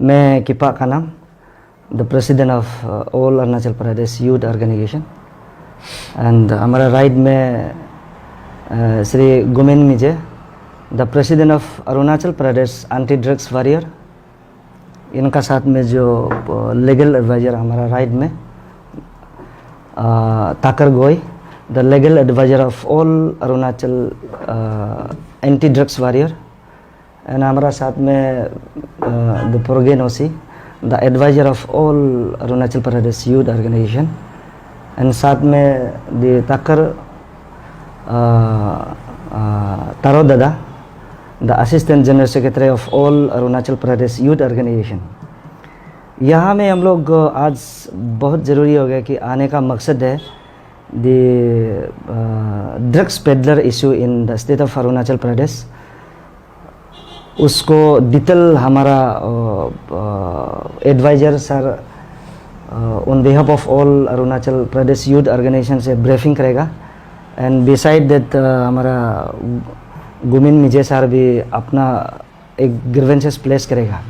मैं Kipa Khanam, the president of all Arunachal Pradesh Youth Organization, and हमारा ride में श्री गुमिन मिजे, the president of Arunachal Pradesh Anti Drugs Warrior, इनका साथ में जो legal advisor हमारा राइड में ताकर गोई, the legal advisor of all Arunachal Anti Drugs Warrior, and हमारा साथ में the Porgen Osi, the advisor of all Arunachal Pradesh Youth Organization, and साथ में the Takar Taro Dada, the Assistant General Secretary of all Arunachal Pradesh Youth Organization. यहाँ में हम लोग आज बहुत ज़रूरी हो गया कि आने का मकसद है the drugs peddler issue in the state of Arunachal Pradesh. उसको डिटेल हमारा advisor sir on behalf of all Arunachal Pradesh youth organisation से ब्रीफिंग करेगा, एंड बिसाइड दैट हमारा गुमिन मिजे सर भी अपना एक ग्रीवेंसेस प्लेस करेगा.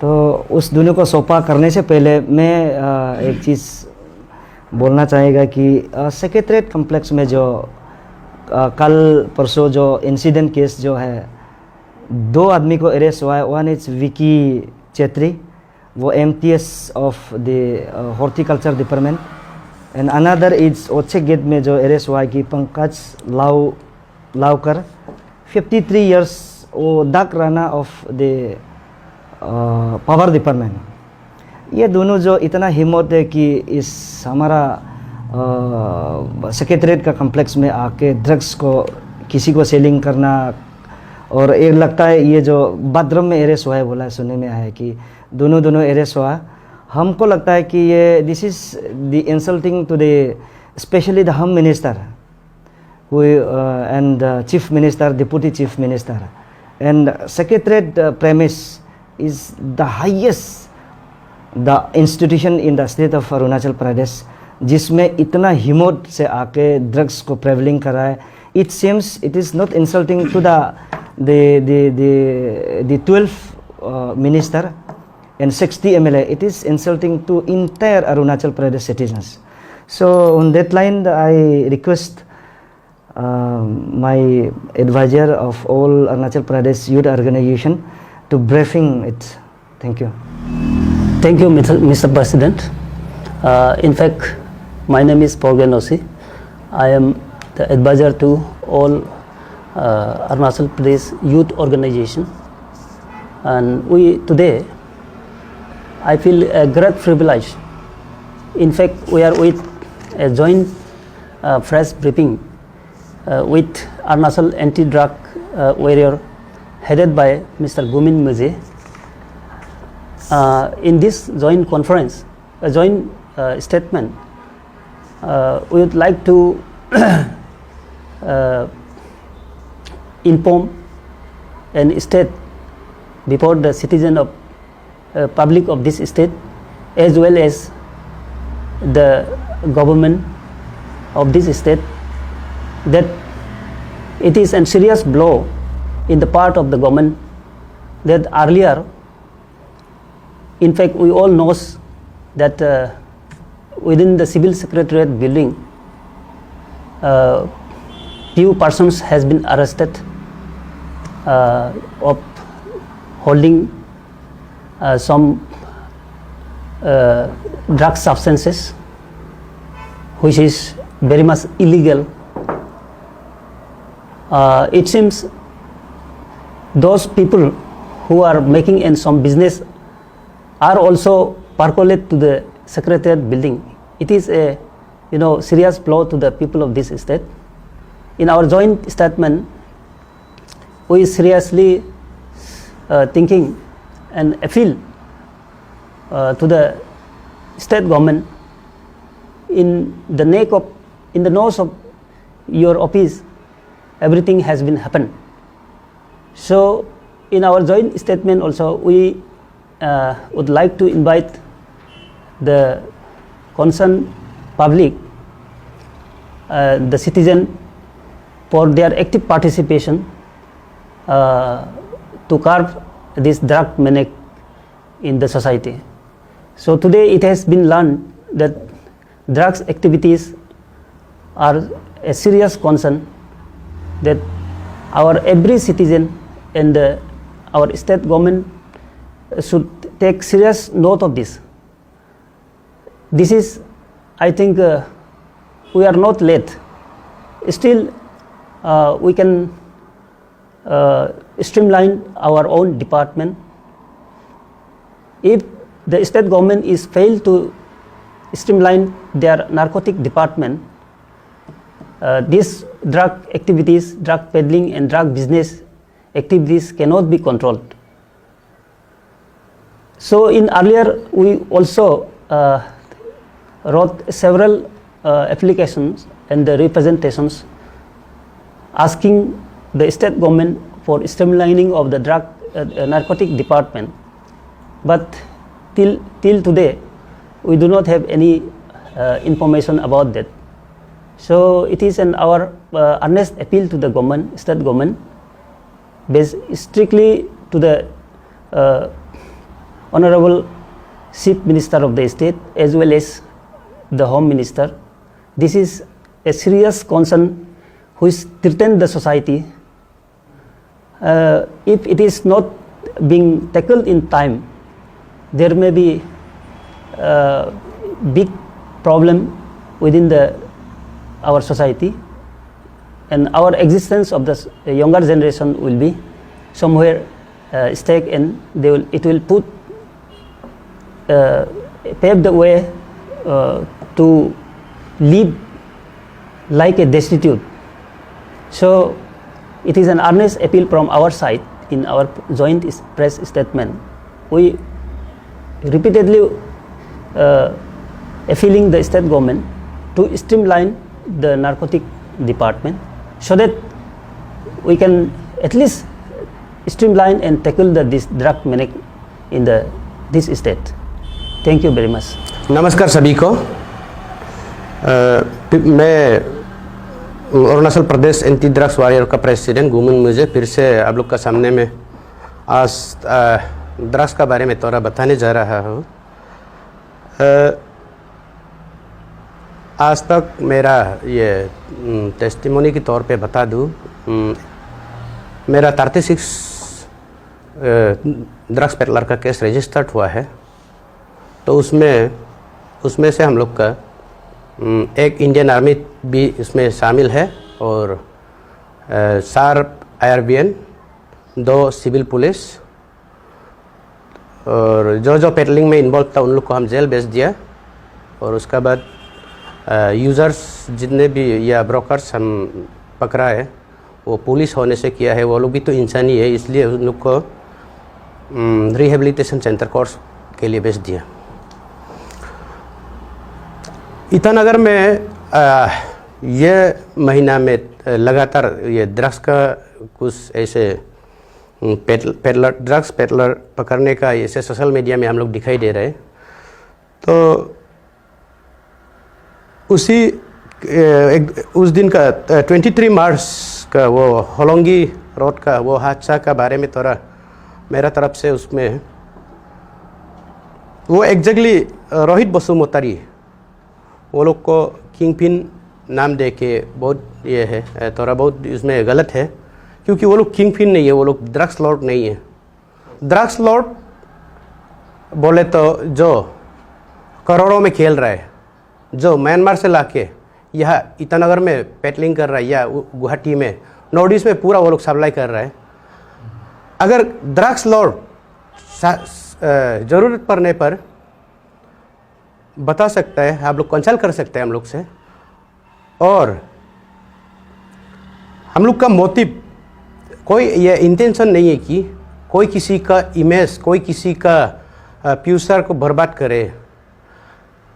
तो उस दोनों को सौंपा करने से पहले मैं एक चीज़ बोलना चाहेगा कि सेक्रेटरीट कम्प्लेक्स में जो कल परसों जो इंसिडेंट केस जो है, दो आदमी को अरेस्ट हुआ है. वन इज विकी चेत्री, वो MTS of the horticulture department, and another is ओछे गेट में जो अरेस्ट हुआ है कि पंकज लावकर 53 इयर्स, वो डाक Rana of the power department. ये दोनों जो इतना हिम्मत है कि इस हमारा सेक्रेटरीट का कम्प्लेक्स में आके ड्रग्स को किसी को सेलिंग करना, और एक लगता है ये जो बाथरूम में अरेस्ट हुआ है बोला सुनने में आया कि दोनों अरेस्ट हुआ. हमको लगता है कि ये this is the insulting to the specially the home minister and chief minister, deputy chief minister, and secretariat premise is the highest the institution in the state of Arunachal Pradesh, जिसमें इतना हिम्मत से आके ड्रग्स को प्रेवलिंग करा है. It seems it is not insulting to the 12 minister and 60 MLA. It is insulting to entire Arunachal Pradesh citizens. So on that line, I request my advisor of all Arunachal Pradesh Youth Organization to briefing it. Thank you. Thank you, Mr. President. In fact, my name is Porgen Osi. I am the advisor to all Arunachal Pradesh Youth Organization, and today I feel a great privilege. In fact, we are with a joint press briefing with Arunachal Anti-Drug Warrior headed by Mr. Gumin Muje. In this joint conference, a joint statement, we would like to inform and state before the citizen of public of this state, as well as the government of this state, that it is a serious blow in the part of the government, that earlier, in fact, we all knows that within the civil secretariat building, few persons has been arrested of holding some drug substances, which is very much illegal. It seems those people who are making in some business are also percolate to the secretariat building. It is a serious blow to the people of this state. In our joint statement, we seriously thinking and appeal to the state government, in the nose of your office, everything has been happened. So in our joint statement also, we would like to invite the concerned public, the citizen, for their active participation to curb this drug manic in the society. So today it has been learned that drugs activities are a serious concern, that our every citizen and our state government should take serious note of this. This is, I think, we are not late. Still, we can streamline our own department. If the state government is failed to streamline their narcotic department, these drug activities, drug peddling and drug business activities cannot be controlled. So in earlier we also wrote several applications and the representations asking the state government for streamlining of the drug narcotic department, but till today we do not have any information about that. So it is our earnest appeal to the government, state government, based strictly to the Honorable Chief Minister of the state as well as the Home Minister. This is a serious concern which threatens the society. If it is not being tackled in time, there may be big problem within our society, and our existence of the younger generation will be somewhere stake, and it will pave the way to live like a destitute. So it is an earnest appeal from our side in our joint press statement. We repeatedly appealing the state government to streamline the narcotic department so that we can at least streamline and tackle this drug manic in this state. Thank you very much. नमस्कार सभी को। मैं Arunachal Pradesh anti drugs warrior का president Gumin मिजे फिर से आप लोग का सामने में आज ड्रग्स का बारे में थोड़ा बताने जा रहा हूँ। आज तक मेरा ये टेस्टिमोनी के तौर पे बता दूँ, मेरा 36 ड्रग्स पेडलर का केस रजिस्टर्ड हुआ है। तो उसमें से हम लोग का एक इंडियन आर्मी भी इसमें शामिल है और 4 IRBN, 2 सिविल पुलिस, और जो पेडलिंग में इन्वॉल्व था उन लोग को हम जेल भेज दिया। और उसके बाद यूज़र्स जितने भी या ब्रोकर्स हम पकड़ा है वो पुलिस होने से किया है, वो लोग भी तो इंसान ही है, इसलिए उन लोग को रिहेबिलिटेशन सेंटर कोर्स के लिए भेज दिया। ईटानगर में ये महीना में लगातार ये ड्रग्स का कुछ ऐसे ड्रग्स पेडलर पकड़ने का ऐसे सोशल मीडिया में हम लोग दिखाई दे रहे हैं। तो उस दिन का 23 मार्च का वो होलोंगी रोड का वो हादसा का बारे में थोड़ा मेरा तरफ से उसमें वो एग्जैक्टली रोहित बसुमतारी वो लोग को किंग पिन नाम दे के बहुत ये है, थोड़ा बहुत इसमें गलत है, क्योंकि वो लोग किंग पिन नहीं है, वो लोग ड्रग्स लॉर्ड नहीं है। ड्रग्स लॉर्ड बोले तो जो करोड़ों में खेल रहा है, जो म्यांमार से लाके यहाँ ईटानगर में पेडलिंग कर रहा है या गुवाहाटी में नॉर्थ ईस्ट में पूरा वो लोग सप्लाई कर रहा है। अगर ड्रग्स लॉर्ड ज़रूरत पड़ने पर बता सकता है, आप लोग कंसल्ट कर सकते हैं हम लोग से। और हम लोग का मोटिव कोई ये इंटेंशन नहीं है कि कोई किसी का इमेज, कोई किसी का फ्यूचर को बर्बाद करे।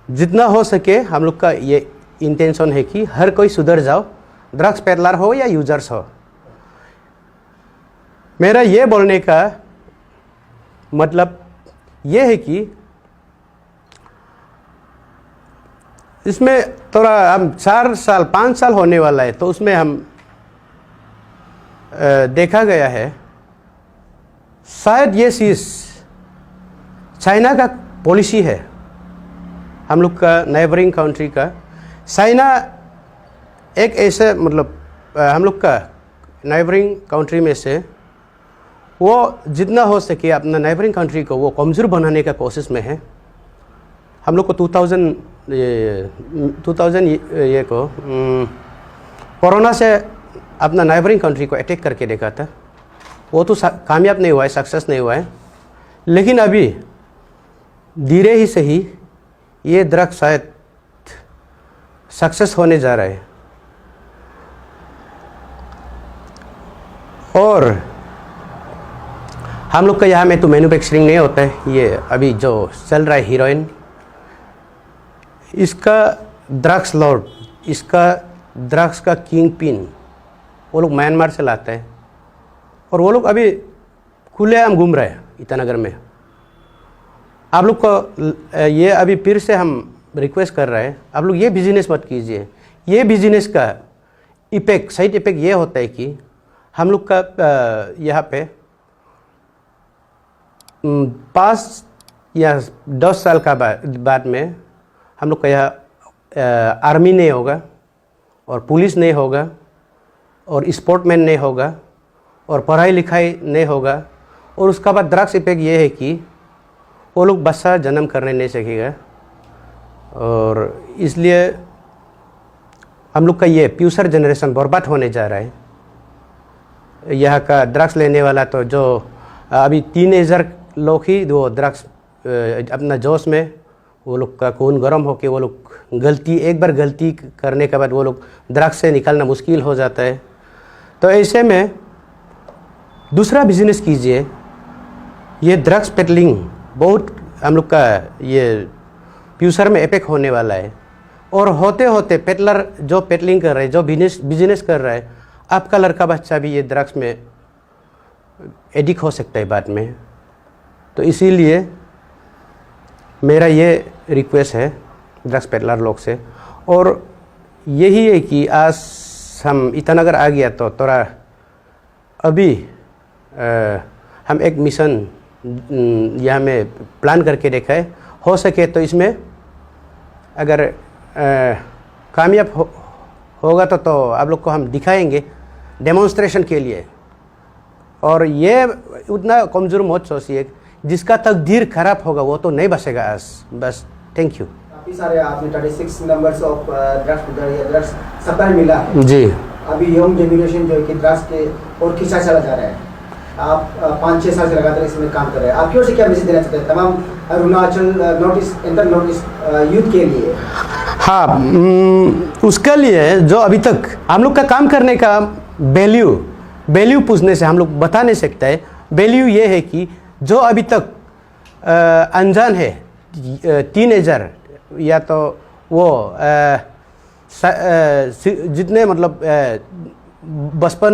जितना हो सके हम लोग का ये इंटेंशन है कि हर कोई सुधर जाओ, ड्रग्स पेडलर हो या यूजर्स हो। मेरा ये बोलने का मतलब ये है कि इसमें थोड़ा हम 4 साल 5 साल होने वाला है, तो उसमें हम देखा गया है शायद ये चीज़ चाइना का पॉलिसी है, हम लोग का नेबरिंग कंट्री का। चाइना एक ऐसे मतलब हम लोग का नेबरिंग कंट्री में से वो जितना हो सके अपना नेबरिंग कंट्री को वो कमज़ोर बनाने का कोशिश में है। हम लोग को 2000 ये को कोरोना से अपना नेबरिंग कंट्री को अटैक करके देखा था, वो तो कामयाब नहीं हुआ है, सक्सेस नहीं हुआ है। लेकिन अभी धीरे ही सही ये ड्रग शायद सक्सेस होने जा रहा है। और हम लोग का यहाँ में तो मैन्युफैक्चरिंग नहीं होता है। ये अभी जो चल रहा है हीरोइन, इसका ड्रग्स लॉर्ड, इसका ड्रग्स का किंग पिन वो लोग म्यांमार से लाते हैं और वो लोग अभी खुलेआम घूम रहे हैं ईटानगर में। आप लोग को ये अभी फिर से हम रिक्वेस्ट कर रहे हैं, आप लोग ये बिजनेस मत कीजिए। ये बिजनेस का इफेक्ट, साइड इफेक्ट ये होता है कि हम लोग का यहाँ पे 5 या 10 साल का बाद में हम लोग का यहाँ आर्मी नहीं होगा और पुलिस नहीं होगा और स्पोर्टमैन नहीं होगा और पढ़ाई लिखाई नहीं होगा। और उसका बाद ड्रग्स इफेक्ट ये है कि वो लोग बच्चा जन्म करने नहीं सकेगा और इसलिए हम लोग का ये फ्यूचर जनरेशन बर्बाद होने जा रहा है। यहाँ का ड्रग्स लेने वाला तो जो अभी 3000 लोग ही वो ड्रग्स अपना जोश में वो लोग का खून गर्म होके वो लोग एक बार गलती करने के बाद वो लोग ड्रग्स से निकलना मुश्किल हो जाता है। तो ऐसे में दूसरा बिजनेस कीजिए। ये ड्रग्स पेडलिंग बहुत हम लोग का ये फ्यूचर में इफेक्ट होने वाला है और होते होते पेडलर जो पेडलिंग कर रहे हैं, जो बिजनेस कर रहा है, आपका लड़का बच्चा भी ये ड्रग्स में एडिक्ट हो सकता है बाद में। तो इसीलिए मेरा ये रिक्वेस्ट है ड्रग्स पेडलर लोग से। और यही है कि आज हम ईटानगर आ गया तो थोड़ा अभी हम एक मिशन यहाँ में प्लान करके देखा है। हो सके तो इसमें अगर कामयाब होगा तो आप लोग को हम दिखाएंगे डेमोन्स्ट्रेशन के लिए। और ये उतना कमज़ोर मत सोचिए, जिसका तकदीर खराब होगा वो तो नहीं बचेगा आज। बस थैंक यू। काफ़ी सारे आपने 36 नंबर्स ऑफ ड्रग्स सप्लाई मिला है जी। अभी यंग जनरेशन जो है कि ड्रग्स के और खींचा चला जा रहा है। आप 5-6 साल से लगातार इसमें काम कर रहे हैं, आपकी ओर से क्या मैसेज देना चाहते हैं तमाम अरुणाचल नॉर्थ ईस्ट यूथ के लिए? हाँ, उसके लिए जो अभी तक हम लोग का काम करने का वैल्यू पूछने से हम लोग बता नहीं सकते हैं। वैल्यू ये है कि जो अभी तक अनजान है, 3000 या तो वो जितने मतलब बचपन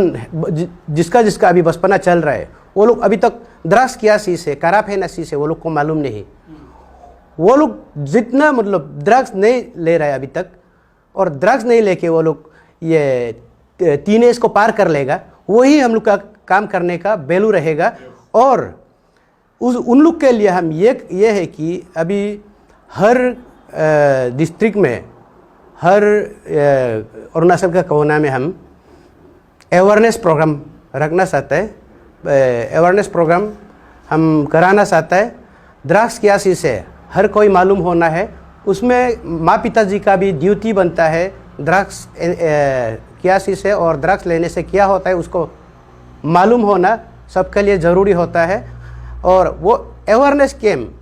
जिसका अभी बचपना चल रहा है, वो लोग अभी तक ड्रग्स क्या चीज़ है, कराफेनासी से वो लोग को मालूम नहीं। वो लोग जितना मतलब ड्रग्स नहीं ले रहा है अभी तक, और ड्रग्स नहीं लेके वो लोग ये टीनेज को पार कर लेगा, वही हम लोग का काम करने का वैल्यू रहेगा। और उन लोग के लिए हम ये है कि अभी हर डिस्ट्रिक्ट में, हर अरुणाचल का कोना में हम अवेयरनेस प्रोग्राम रखना चाहते हैं। अवेयरनेस प्रोग्राम हम कराना चाहता है। ड्रग्स क्या चीज़ है हर कोई मालूम होना है। उसमें माँ पिताजी का भी ड्यूटी बनता है, ड्रग्स क्या चीज़ है और ड्रग्स लेने से क्या होता है उसको मालूम होना सबके लिए ज़रूरी होता है। और वो अवेयरनेस कैम्प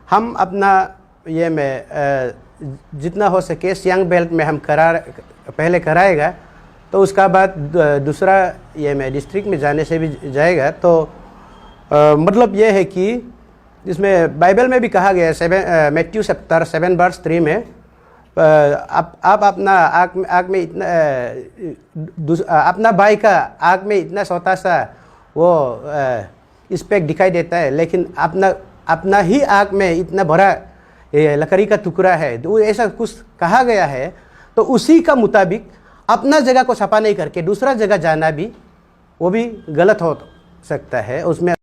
हम अपना ये में जितना हो सके सियांग बेल्ट में हम पहले कराएगा, तो उसका बाद दूसरा ये में डिस्ट्रिक्ट में जाने से भी जाएगा। तो मतलब ये है कि जिसमें बाइबल में भी कहा गया है, मैथ्यू चैप्टर 7:3 में, आप अपना आँख में इतना अपना भाई का आँख में इतना छोटा सा वो स्पेक दिखाई देता है, लेकिन अपना ही आँख में इतना बड़ा लकड़ी का टुकड़ा है, तो ऐसा कुछ कहा गया है। तो उसी का मुताबिक अपना जगह को सफा नहीं करके दूसरा जगह जाना भी वो भी गलत हो सकता है। उसमें